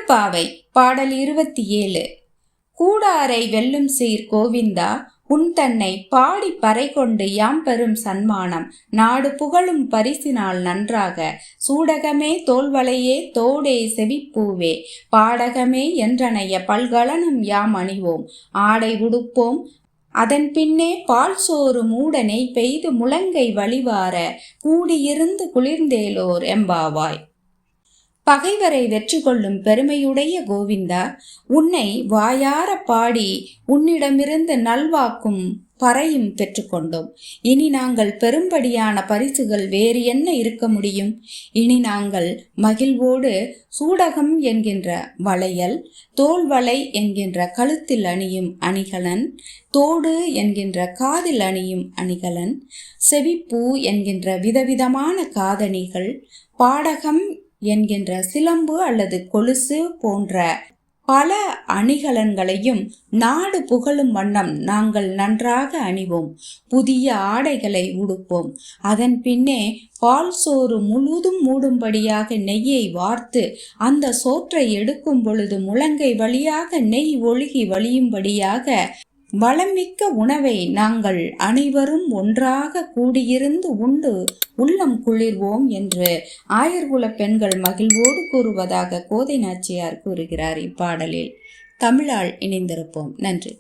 திருப்பாவை பாடல் 27. கூடாரை வெல்லும் சீர் கோவிந்தா, உன் தன்னை பாடி பறை கொண்டு யாம் பெறும் சன்மானம், நாடு புகழும் பரிசினால் நன்றாக, சூடகமே தோல்வளையே தோடே செவிப்பூவே, பாடகமே என்றனைய பல்கலனும் யாம் அணிவோம், ஆடை உடுப்போம் அதன் பின்னே பால் சோறு மூடனை பெய்து முழங்கை வழிவார, கூடியிருந்து குளிர்ந்தேலோர் எம்பாவாய். பகைவரை வெற்றி கொள்ளும் பெருமையுடைய கோவிந்தா, உன்னை வாயார பாடி உன்னிடமிருந்து நல்வாக்கும் பறையும் பெற்றுக்கொண்டோம். இனி நாங்கள் பெரும்படியான பரிசுகள் வேறு என்ன இருக்க முடியும்? இனி நாங்கள் மகிழ்வோடு சூடகம் என்கின்ற வளையல், தோல்வளை என்கின்ற கழுத்தில் அணியும் அணிகலன், தோடு என்கின்ற காதில் அணியும் அணிகலன், செவிப்பூ என்கின்ற விதவிதமான காதணிகள், பாடகம் என்கின்ற சிலம்பு அல்லது கொலுசு போன்ற பல அணிகலன்களையும் நாடு புகழும் வண்ணம் நாங்கள் நன்றாக அணிவோம். புதிய ஆடைகளை உடுப்போம். அதன் பின்னே பால் சோறு முழுதும் மூடும்படியாக நெய்யை வார்த்து அந்த சோற்றை எடுக்கும் பொழுது முழங்கை வழியாக நெய் ஒழுகி வழியும்படியாக வளமிக்க உணவை நாங்கள் அனைவரும் ஒன்றாக கூடியிருந்து உண்டு உள்ளம் குளிர்வோம் என்று ஆயர்குல பெண்கள் மகிழ்வோடு கூறுவதாக கோதை நாச்சியார் கூறுகிறார். இப்பாடலில் தமிழால் இணைந்திருப்போம். நன்றி.